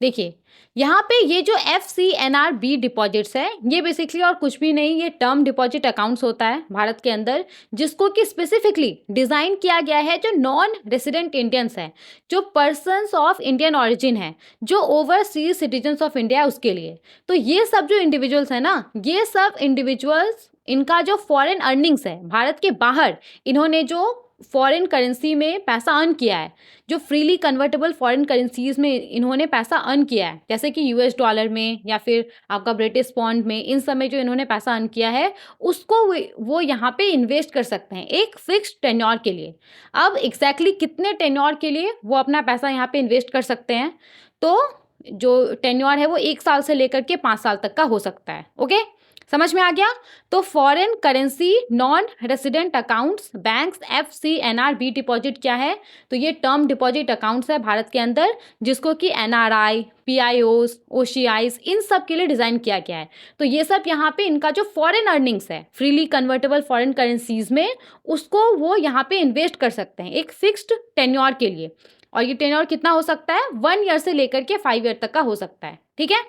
देखिए यहाँ पे ये जो FCNRB डिपॉजिट्स है ये बेसिकली और कुछ भी नहीं, ये टर्म डिपॉजिट अकाउंट्स होता है भारत के अंदर, जिसको कि स्पेसिफिकली डिज़ाइन किया गया है जो नॉन रेसिडेंट इंडियंस हैं, जो पर्सन्स ऑफ इंडियन ऑरिजिन है, जो ओवरसीज सिटीजन्स ऑफ इंडिया है उसके लिए। तो ये सब जो इंडिविजुअल्स हैं ना, ये सब इंडिविजुअल्स इनका जो फॉरेन अर्निंग्स है भारत के बाहर, इन्होंने जो फॉरेन करेंसी में पैसा अर्न किया है, जो फ्रीली कन्वर्टेबल फॉरेन करेंसीज में इन्होंने पैसा अर्न किया है, जैसे कि यूएस डॉलर में या फिर आपका ब्रिटिश पॉन्ड में, इन सब में जो इन्होंने पैसा अर्न किया है उसको वो यहाँ पे इन्वेस्ट कर सकते हैं एक फिक्स्ड टेन्योर के लिए। अब एग्जैक्टली कितने टेन्योर के लिए वो अपना पैसा यहाँ पे इन्वेस्ट कर सकते हैं, तो जो टेन्योर है वो 1 साल से लेकर के 5 साल तक का हो सकता है। ओके, समझ में आ गया? तो foreign currency non resident accounts banks FCNRB deposit क्या है? तो ये टर्म डिपॉजिट अकाउंट्स है भारत के अंदर, जिसको कि NRI, PIOs, OCIs इन सब के लिए डिज़ाइन किया गया है। तो ये सब यहाँ पे इनका जो फॉरेन अर्निंग्स है फ्रीली कन्वर्टेबल फॉरेन करेंसीज में, उसको वो यहाँ पे इन्वेस्ट कर सकते हैं एक फिक्स्ड टेन्योर के लिए। और ये टेन्योर कितना हो सकता है? 1 ईयर से लेकर के 5 ईयर तक का हो सकता है। ठीक है,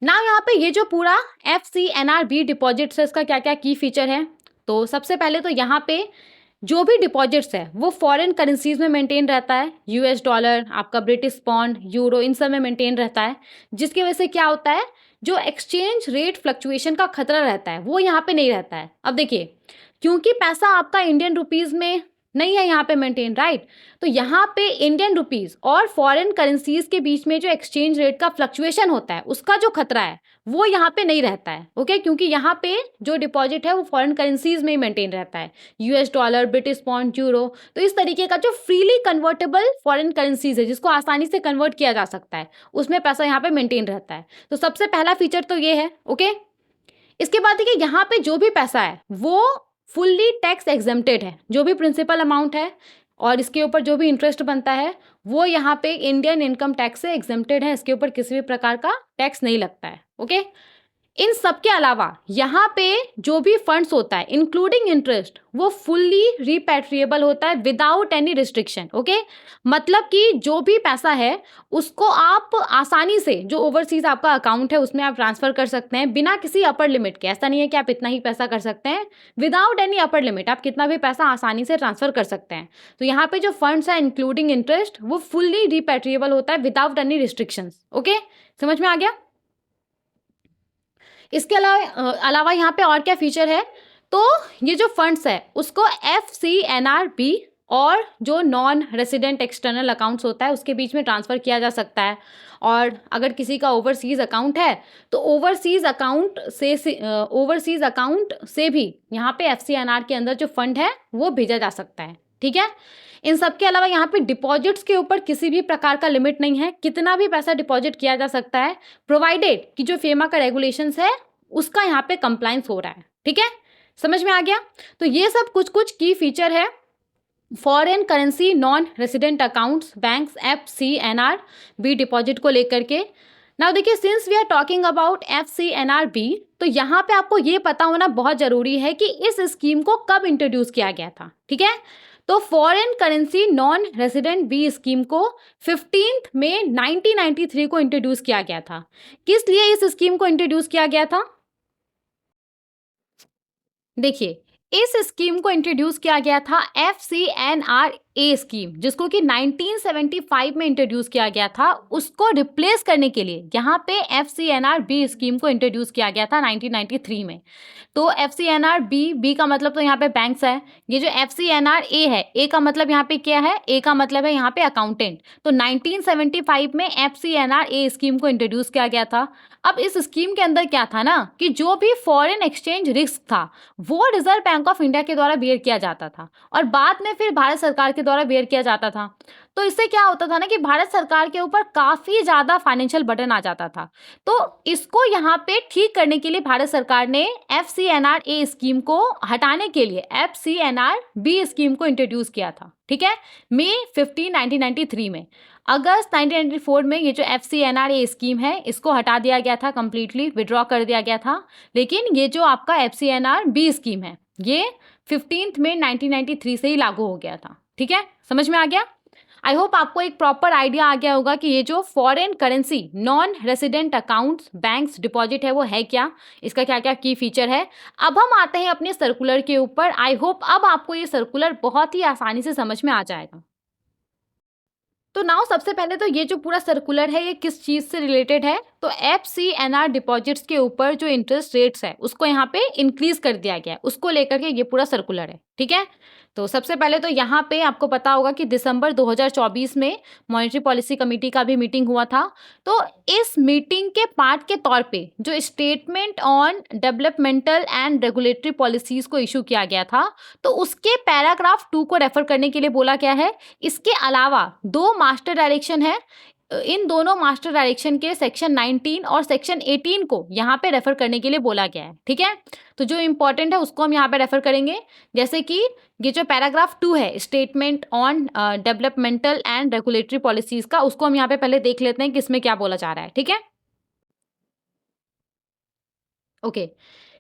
ना यहाँ पे ये जो पूरा FCNRB डिपॉजिट्स है इसका क्या क्या की फीचर है? तो सबसे पहले तो यहाँ पे जो भी डिपॉजिट्स है वो फॉरेन करेंसीज में मेंटेन रहता है, यूएस डॉलर, आपका ब्रिटिश पॉन्ड, यूरो, इन सब में मेंटेन रहता है, जिसकी वजह से क्या होता है, जो एक्सचेंज रेट फ्लक्चुएशन का खतरा रहता है वो यहाँ पे नहीं रहता है। अब देखिए, क्योंकि पैसा आपका इंडियन रुपीज़ में नहीं है यहाँ पे मेंटेन, राइट? तो यहाँ पे इंडियन रुपीज़ और फॉरेन करेंसीज के बीच में जो एक्सचेंज रेट का फ्लक्चुएशन होता है उसका जो खतरा है वो यहाँ पे नहीं रहता है। ओके, क्योंकि यहाँ पे जो डिपॉजिट है वो फॉरेन करेंसीज में ही मेंटेन रहता है, US dollar, British pond, euro. तो इस तरीके का जो फ्रीली कन्वर्टेबल फॉरेन करेंसीज है जिसको आसानी से कन्वर्ट किया जा सकता है, उसमें पैसा यहाँ पे मेंटेन रहता है। तो सबसे पहला फीचर तो ये है। ओके, इसके बाद देखिए यहाँ पे जो भी पैसा है वो फुल्ली टैक्स एग्जेम्प्टेड है। जो भी प्रिंसिपल अमाउंट है और इसके ऊपर जो भी इंटरेस्ट बनता है वो यहाँ पे इंडियन इनकम टैक्स से एग्जेम्प्टेड है, इसके ऊपर किसी भी प्रकार का टैक्स नहीं लगता है। ओके, इन सब के अलावा यहाँ पे जो भी फंड्स होता है इंक्लूडिंग इंटरेस्ट वो फुल्ली रिपैट्रिएबल होता है विदाउट एनी रिस्ट्रिक्शन। ओके, मतलब कि जो भी पैसा है उसको आप आसानी से, जो ओवरसीज आपका अकाउंट है उसमें आप ट्रांसफर कर सकते हैं बिना किसी अपर लिमिट के। ऐसा नहीं है कि आप इतना ही पैसा कर सकते हैं, विदाउट एनी अपर लिमिट आप कितना भी पैसा आसानी से ट्रांसफर कर सकते हैं। तो यहाँ पे जो फंड्स है इंक्लूडिंग इंटरेस्ट वो फुल्ली रिपैट्रिएबल होता है विदाउट एनी रिस्ट्रिक्शंस। ओके, समझ में आ गया? इसके अलावा यहाँ पे और क्या फीचर है, तो ये जो फंड्स है उसको FCNRB और जो नॉन रेसिडेंट एक्सटर्नल अकाउंट्स होता है उसके बीच में ट्रांसफ़र किया जा सकता है। और अगर किसी का ओवरसीज़ अकाउंट है तो ओवरसीज़ अकाउंट से भी यहाँ पे FCNR के अंदर जो फंड है वो भेजा जा सकता है। ठीक है, इन सब के अलावा यहाँ पे डिपॉजिट्स के ऊपर किसी भी प्रकार का लिमिट नहीं है, कितना भी पैसा डिपॉजिट किया जा सकता है, प्रोवाइडेड कि जो फेमा का रेगुलेशंस है उसका यहाँ पे कंप्लायंस हो रहा है। ठीक है, समझ में आ गया? तो ये सब कुछ कुछ की फीचर है foreign currency non resident accounts banks FCNRB deposit को लेकर के। नाउ देखिए, since we are talking about FCNRB तो यहाँ पे आपको ये पता होना बहुत जरूरी है कि इस स्कीम को कब इंट्रोड्यूस किया गया था। ठीक है, तो foreign currency non resident B scheme को 15 मई 1993 को इंट्रोड्यूस किया गया था। किस लिए इस स्कीम को इंट्रोड्यूस किया गया था? देखिए, इस स्कीम को इंट्रोड्यूस किया गया था FCNRA स्कीम, जिसको कि 1975 में इंट्रोड्यूस किया गया था, उसको रिप्लेस करने के लिए यहाँ पे FCNRB स्कीम को इंट्रोड्यूस किया गया था 1993 में। तो FCNRB का मतलब तो यहाँ पे बैंक्स है, ये जो FCNRA है, ए का मतलब यहाँ पे क्या है? ए का मतलब है यहाँ पे अकाउंटेंट। तो 1975 में FCNRA स्कीम को इंट्रोड्यूस किया गया था। अब इस स्कीम के अंदर क्या था ना कि जो भी फॉरेन एक्सचेंज रिस्क था वो रिजर्व बैंक ऑफ इंडिया के द्वारा बेयर किया जाता था और बाद में फिर भारत सरकार के द्वारा बेयर किया जाता था। तो इससे क्या होता था ना कि भारत सरकार के ऊपर काफी ज्यादा फाइनेंशियल बर्डन आ जाता था। तो इसको यहाँ पे ठीक करने के लिए भारत सरकार ने FCNRA स्कीम को हटाने के लिए FCNRB स्कीम को इंट्रोड्यूस किया था। ठीक है, मई 15, 1993 में। अगस्त 1994 में ये जो FCNRA स्कीम है इसको हटा दिया गया था, कंप्लीटली विड्रॉ कर दिया गया था। लेकिन ये जो आपका FCNRB स्कीम है ये 15 मई 1993 से ही लागू हो गया था। ठीक है, समझ में आ गया? आई होप आपको एक प्रॉपर आइडिया आ गया होगा कि ये जो foreign currency non resident accounts banks deposit है वो है क्या, इसका क्या क्या की फीचर है। अब हम आते हैं अपने सर्कुलर के ऊपर। आई होप अब आपको ये सर्कुलर बहुत ही आसानी से समझ में आ जाएगा। तो नाउ सबसे पहले तो ये जो पूरा सर्कुलर है ये किस चीज़ से रिलेटेड है, तो FCNR डिपॉजिट्स के ऊपर जो इंटरेस्ट रेट्स है उसको यहाँ पे इंक्रीज कर दिया गया है, उसको लेकर के ये पूरा सर्कुलर है। ठीक है, तो सबसे पहले तो यहाँ पे आपको पता होगा कि दिसंबर 2024 में मॉनेटरी पॉलिसी कमेटी का भी मीटिंग हुआ था। तो इस मीटिंग के पार्ट के तौर पे जो statement on developmental and regulatory policies को इशू किया गया था तो उसके पैराग्राफ 2 को रेफर करने के लिए बोला गया है। इसके अलावा 2 मास्टर डायरेक्शन है, इन दोनों मास्टर डायरेक्शन के सेक्शन 19 और सेक्शन 18 को यहाँ पे रेफर करने के लिए बोला गया है। ठीक है, तो जो इंपॉर्टेंट है उसको हम यहाँ पे रेफर करेंगे, जैसे कि ये जो पैराग्राफ 2 है statement on developmental and regulatory policies का, उसको हम यहाँ पे पहले देख लेते हैं कि इसमें क्या बोला जा रहा है। ठीक है, ओके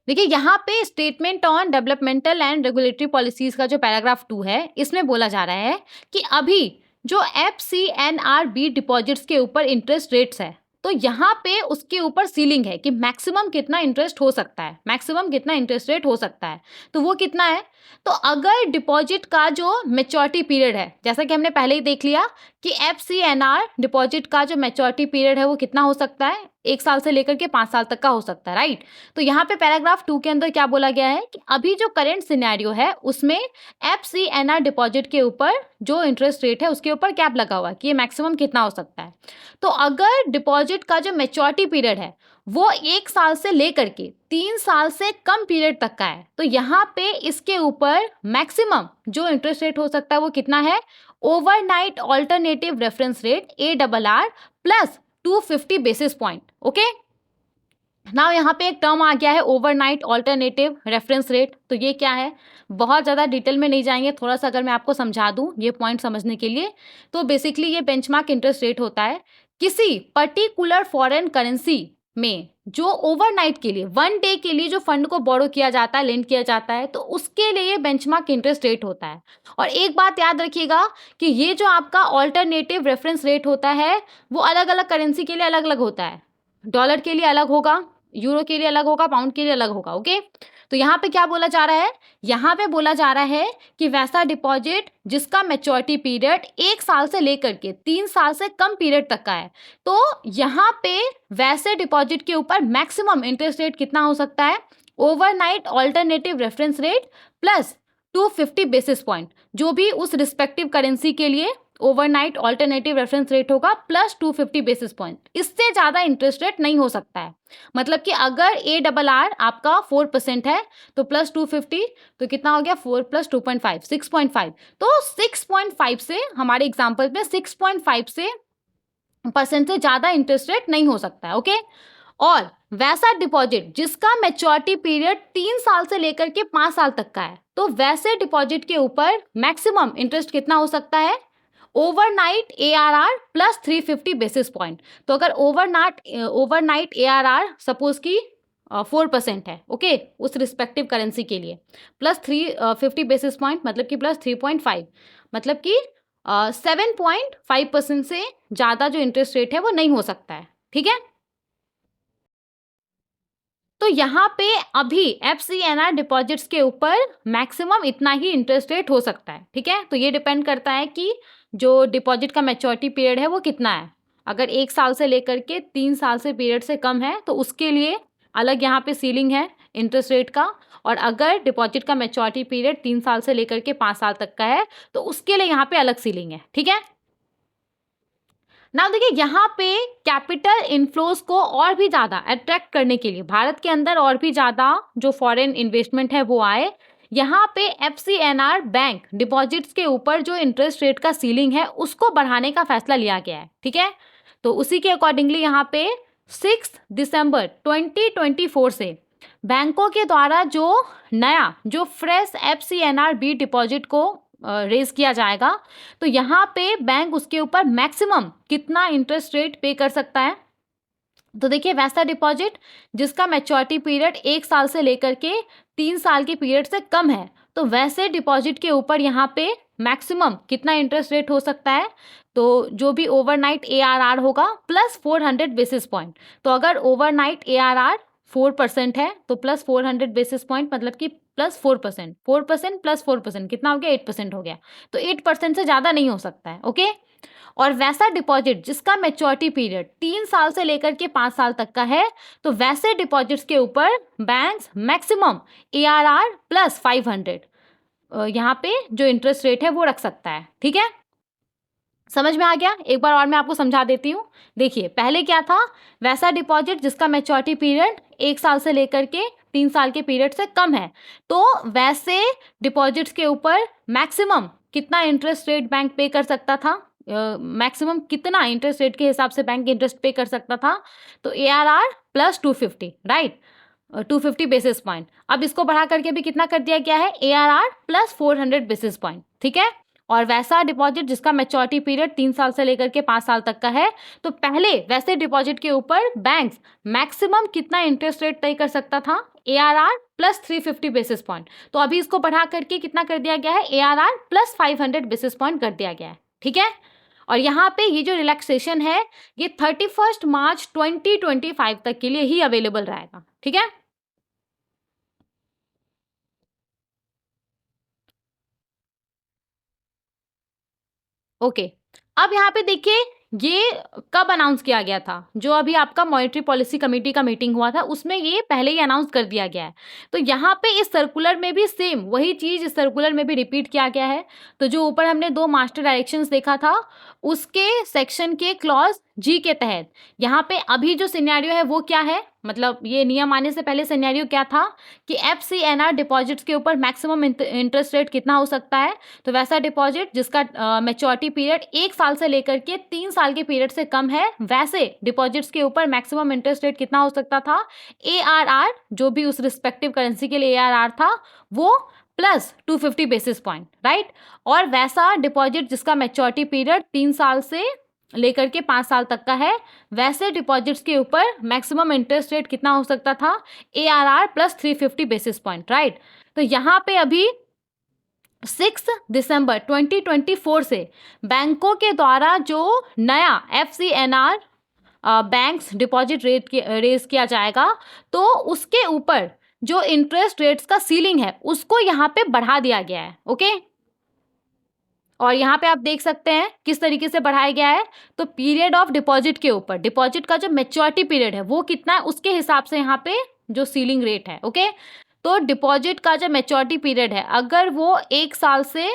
देखिए यहाँ पे statement on developmental and regulatory policies का जो पैराग्राफ 2 है इसमें बोला जा रहा है कि अभी जो FCNRB डिपॉजिट्स के ऊपर इंटरेस्ट रेट्स है तो यहाँ पे उसके ऊपर सीलिंग है कि मैक्सिमम कितना इंटरेस्ट हो सकता है, मैक्सिमम कितना इंटरेस्ट रेट हो सकता है। तो वो कितना है, तो अगर डिपॉजिट का जो मैच्योरिटी पीरियड है, जैसा कि हमने पहले ही देख लिया कि FCNR डिपॉजिट का जो मैच्योरिटी पीरियड है वो कितना हो सकता है, 1 साल से लेकर के 5 साल तक का हो सकता है, राइट। तो यहाँ पे पैराग्राफ 2 के अंदर क्या बोला गया है कि अभी जो करंट सिनेरियो है उसमें FCNR डिपॉजिट के ऊपर जो इंटरेस्ट रेट है उसके ऊपर कैप लगा हुआ है कि ये मैक्सिमम कितना हो सकता है। तो अगर डिपॉजिट का जो मैच्योरिटी पीरियड है वो 1 साल से लेकर के 3 साल से कम पीरियड तक का है तो यहाँ पे इसके ऊपर मैक्सिमम जो इंटरेस्ट रेट हो सकता है वो कितना है, overnight alternative reference rate ARR plus 250 basis point. Okay, now यहाँ पे एक टर्म आ गया है ओवरनाइट अल्टरनेटिव रेफरेंस रेट। तो ये क्या है, बहुत ज़्यादा डिटेल में नहीं जाएंगे, थोड़ा सा अगर मैं आपको समझा दूं ये पॉइंट समझने के लिए। तो बेसिकली ये बेंचमार्क इंटरेस्ट रेट होता है किसी पर्टिकुलर फॉरेन करेंसी में जो ओवरनाइट के लिए, वन डे के लिए जो फंड को बोरो किया जाता है, लेंड किया जाता है, तो उसके लिए ये बेंचमार्क इंटरेस्ट रेट होता है। और एक बात याद रखिएगा कि ये जो आपका अल्टरनेटिव रेफरेंस रेट होता है वो अलग अलग करेंसी के लिए अलग अलग होता है। डॉलर के लिए अलग होगा, यूरो के लिए अलग होगा, पाउंड के लिए अलग होगा। ओके, तो यहाँ पे क्या बोला जा रहा है, यहाँ पे बोला जा रहा है कि वैसा डिपॉजिट जिसका मैच्योरिटी पीरियड 1 साल से लेकर के 3 साल से कम पीरियड तक का है, तो यहाँ पे वैसे डिपॉजिट के ऊपर मैक्सिमम इंटरेस्ट रेट कितना हो सकता है, overnight alternative reference rate plus 250 basis point, जो भी उस रिस्पेक्टिव करेंसी के लिए ओवरनाइट अल्टरनेटिव रेफरेंस रेट होगा प्लस 250 बेसिस पॉइंट। इससे ज़्यादा इंटरेस्ट रेट नहीं हो सकता है। मतलब कि अगर ARR आपका 4% है तो प्लस 250 तो कितना हो गया, 4 प्लस 2.5 6.5। तो 6.5 से, हमारे एग्जाम्पल में 6.5 से % से ज़्यादा इंटरेस्ट रेट नहीं हो सकता है। ओके, और वैसा डिपॉजिट जिसका मैच्योरिटी पीरियड 3 साल से लेकर के 5 साल तक का है, तो वैसे डिपॉजिट के ऊपर मैक्सिमम इंटरेस्ट कितना हो सकता है, overnight ARR plus 350 basis point. तो अगर ओवरनाइट ARR सपोज की 4% है, ओके, उस रिस्पेक्टिव करेंसी के लिए, प्लस 350 बेसिस पॉइंट मतलब कि प्लस 3.5, मतलब कि 7.5% से ज़्यादा जो इंटरेस्ट रेट है वो नहीं हो सकता है। ठीक है, तो यहाँ पे अभी FCNR डिपॉजिट्स के ऊपर मैक्सिमम इतना ही इंटरेस्ट रेट हो सकता है। ठीक है, तो ये डिपेंड करता है कि जो डिपॉजिट का मैच्योरिटी पीरियड है वो कितना है। अगर 1 साल से लेकर के 3 साल से पीरियड से कम है तो उसके लिए अलग यहाँ पे सीलिंग है इंटरेस्ट रेट का, और अगर डिपॉजिट का मैच्योरिटी पीरियड 3 साल से लेकर के 5 साल तक का है तो उसके लिए यहाँ पे अलग सीलिंग है। ठीक है, ना देखिए यहाँ पे कैपिटल इनफ्लोज को और भी ज़्यादा अट्रैक्ट करने के लिए, भारत के अंदर और भी ज़्यादा जो फॉरेन इन्वेस्टमेंट है वो आए, यहाँ पे FCNR बैंक डिपॉजिट्स के ऊपर जो इंटरेस्ट रेट का सीलिंग है उसको बढ़ाने का फैसला लिया गया है। ठीक है, तो उसी के अकॉर्डिंगली यहाँ पे 6 दिसंबर 2024 से बैंकों के द्वारा जो नया, जो फ्रेश FCNR बी डिपॉजिट को रेज किया जाएगा, तो यहाँ पे बैंक उसके ऊपर मैक्सिमम कितना इंटरेस्ट रेट पे कर सकता है। तो देखिए वैसा डिपॉजिट जिसका मैच्योरिटी पीरियड 1 साल से लेकर के 3 साल के पीरियड से कम है, तो वैसे डिपॉजिट के ऊपर यहाँ पे मैक्सिमम कितना इंटरेस्ट रेट हो सकता है, तो जो भी ओवरनाइट ARR होगा प्लस 400 बेसिस पॉइंट। तो अगर ओवरनाइट ARR 4% है तो प्लस 400 बेसिस पॉइंट मतलब कि प्लस 4%, 4% प्लस 4% कितना हो गया, 8% हो गया। तो 8% से ज़्यादा नहीं हो सकता है। ओके, और वैसा डिपॉजिट जिसका मैच्योरिटी पीरियड 3 साल से लेकर के 5 साल तक का है, तो वैसे डिपॉजिट्स के ऊपर बैंक्स मैक्सिमम ARR प्लस 500 यहाँ पे जो इंटरेस्ट रेट है वो रख सकता है। ठीक है, समझ में आ गया? एक बार और मैं आपको समझा देती हूँ। देखिए पहले क्या था, वैसा डिपॉजिट जिसका मैच्योरिटी पीरियड 1 साल से लेकर के 3 साल के पीरियड से कम है, तो वैसे डिपॉजिट्स के ऊपर मैक्सिमम कितना इंटरेस्ट रेट बैंक पे कर सकता था, मैक्सिमम कितना इंटरेस्ट रेट के हिसाब से बैंक इंटरेस्ट पे कर सकता था, तो ARR plus 250, right, 250 basis point. अब इसको बढ़ा करके भी कितना कर दिया गया है, ARR प्लस 400 बेसिस पॉइंट। ठीक है, और वैसा डिपॉजिट जिसका मैच्योरिटी पीरियड 3 साल से लेकर के 5 साल तक का है, तो पहले वैसे डिपॉजिट के ऊपर बैंक्स मैक्सिमम कितना इंटरेस्ट रेट तय कर सकता था, ARR प्लस 350 बेसिस पॉइंट। तो अभी इसको बढ़ा करके कितना कर दिया गया है, ARR प्लस 500 बेसिस पॉइंट कर दिया गया है। ठीक है, और यहाँ पे ये जो रिलैक्सेशन है ये 31 मार्च 2025 तक के लिए ही अवेलेबल रहेगा। ठीक है, ओके, अब यहाँ पे देखिए ये कब अनाउंस किया गया था, जो अभी आपका मॉनेटरी पॉलिसी कमेटी का मीटिंग हुआ था उसमें ये पहले ही अनाउंस कर दिया गया है। तो यहाँ पे इस सर्कुलर में भी सेम वही चीज़ इस सर्कुलर में भी रिपीट किया गया है। तो जो ऊपर हमने 2 मास्टर डायरेक्शंस देखा था उसके सेक्शन के क्लॉज जी के तहत यहाँ पे अभी जो सिनेरियो है वो क्या है, मतलब ये नियम आने से पहले सिनेरियो क्या था कि FCNR डिपॉजिट्स के ऊपर मैक्सिमम इंटरेस्ट रेट कितना हो सकता है, तो वैसा डिपॉजिट जिसका मैच्योरिटी पीरियड 1 साल से लेकर के 3 साल के पीरियड से कम है, वैसे डिपॉजिट्स के ऊपर मैक्सिमम इंटरेस्ट रेट कितना हो सकता था, ARR जो भी उस रिस्पेक्टिव करेंसी के लिए ARR था वो प्लस 250 बेसिस पॉइंट, राइट। और वैसा डिपॉजिट जिसका मैच्योरिटी पीरियड 3 साल से लेकर के 5 साल तक का है, वैसे डिपॉजिट्स के ऊपर मैक्सिमम इंटरेस्ट रेट कितना हो सकता था, ARR plus 350 basis point, right. तो यहाँ पे अभी 6 दिसंबर 2024 से बैंकों के द्वारा जो नया FCNR banks deposit rate raise किया जाएगा, तो उसके ऊपर जो इंटरेस्ट रेट्स का सीलिंग है उसको यहाँ पे बढ़ा दिया गया है, ओके। और यहाँ पे आप देख सकते हैं किस तरीके से बढ़ाया गया है, तो पीरियड ऑफ डिपॉजिट के ऊपर डिपॉजिट का जो मैच्योरिटी पीरियड है वो कितना है उसके हिसाब से यहाँ पे जो सीलिंग रेट है, ओके। तो डिपॉजिट का जो मैच्योरिटी पीरियड है अगर वो 1 साल से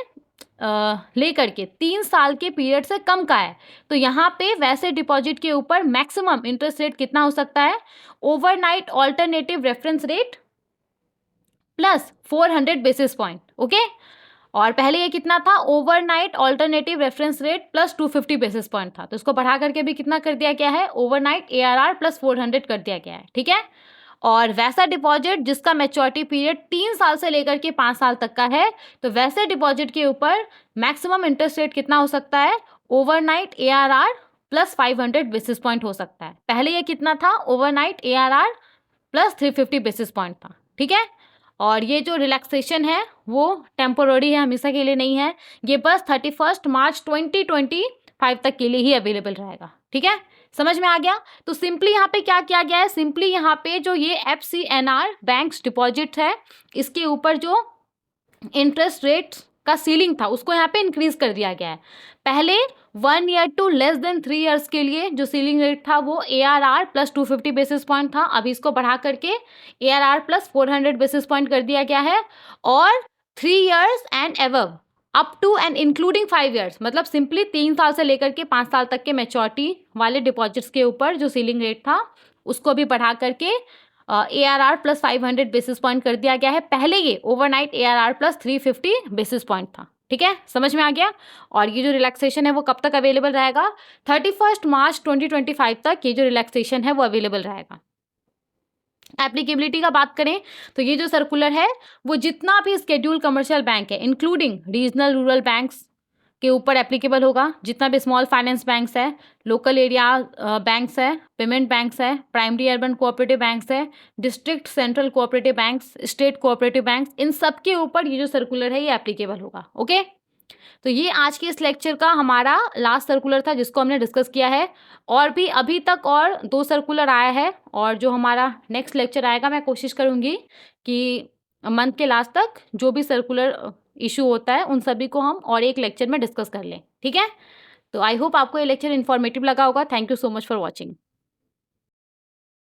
लेकर के 3 साल के पीरियड से कम का है, तो यहाँ पे वैसे डिपॉजिट के ऊपर मैक्सिमम इंटरेस्ट रेट कितना हो सकता है, overnight alternative reference rate plus 400 basis point, okay. और पहले ये कितना था, overnight alternative reference rate plus 250 basis point था, तो इसको बढ़ा करके भी कितना कर दिया गया है, ओवरनाइट ARR प्लस 400 कर दिया गया है, ठीक है। और वैसा डिपॉजिट जिसका मैच्योरिटी पीरियड 3 साल से लेकर के 5 साल तक का है, तो वैसे डिपॉजिट के ऊपर मैक्सिमम इंटरेस्ट रेट कितना हो सकता है, overnight ARR plus 500 basis point हो सकता है। पहले ये कितना था, overnight ARR plus 350 basis point था, ठीक है। और ये जो रिलैक्सेशन है वो टेम्पोररी है, हमेशा के लिए नहीं है, ये बस 31 मार्च 2025 तक के लिए ही अवेलेबल रहेगा, ठीक है। समझ में आ गया। तो सिंपली यहाँ पे क्या किया गया है, सिंपली यहाँ पे जो ये FCNR बैंक्स डिपॉजिट है इसके ऊपर जो इंटरेस्ट रेट का सीलिंग था उसको यहाँ पे इंक्रीज कर दिया गया है। पहले 1 year to less than 3 years के लिए जो सीलिंग रेट था वो ARR प्लस 250 बेसिस पॉइंट था, अभी इसको बढ़ा करके ARR प्लस 400 बेसिस पॉइंट कर दिया गया है। और 3 years and above up to and including 5 years, मतलब सिंपली 3 साल से लेकर के 5 साल तक के मैच्योरिटी वाले डिपॉजिट्स के ऊपर जो सीलिंग रेट था उसको भी बढ़ा करके ARR प्लस 500 बेसिस पॉइंट कर दिया गया है। पहले ये overnight ARR plus 350 basis point था, ठीक है, समझ में आ गया। और ये जो रिलैक्सेशन है वो कब तक अवेलेबल रहेगा, 31 मार्च 2025 तक ये जो रिलैक्सेशन है वो अवेलेबल रहेगा। एप्लीकेबिलिटी का बात करें तो ये जो सर्कुलर है वो जितना भी स्केड्यूल कमर्शियल बैंक है इंक्लूडिंग रीजनल रूरल बैंक्स के ऊपर एप्लीकेबल होगा, जितना भी स्मॉल फाइनेंस बैंक्स है, लोकल एरिया बैंक्स है, पेमेंट बैंक्स है, प्राइमरी अर्बन कोऑपरेटिव बैंक्स है, district central cooperative banks, state cooperative banks, इन सब के ऊपर ये जो सर्कुलर है ये एप्लीकेबल होगा, ओके। तो ये आज के इस लेक्चर का हमारा लास्ट सर्कुलर था जिसको हमने डिस्कस किया है। और भी अभी तक और 2 सर्कुलर आया है, और जो हमारा नेक्स्ट लेक्चर आएगा मैं कोशिश करूँगी कि मंथ के लास्ट तक जो भी सर्कुलर इशू होता है उन सभी को हम और एक लेक्चर में डिस्कस कर लें, ठीक है। तो आई होप आपको ये लेक्चर इन्फॉर्मेटिव लगा होगा। Thank you so much for watching.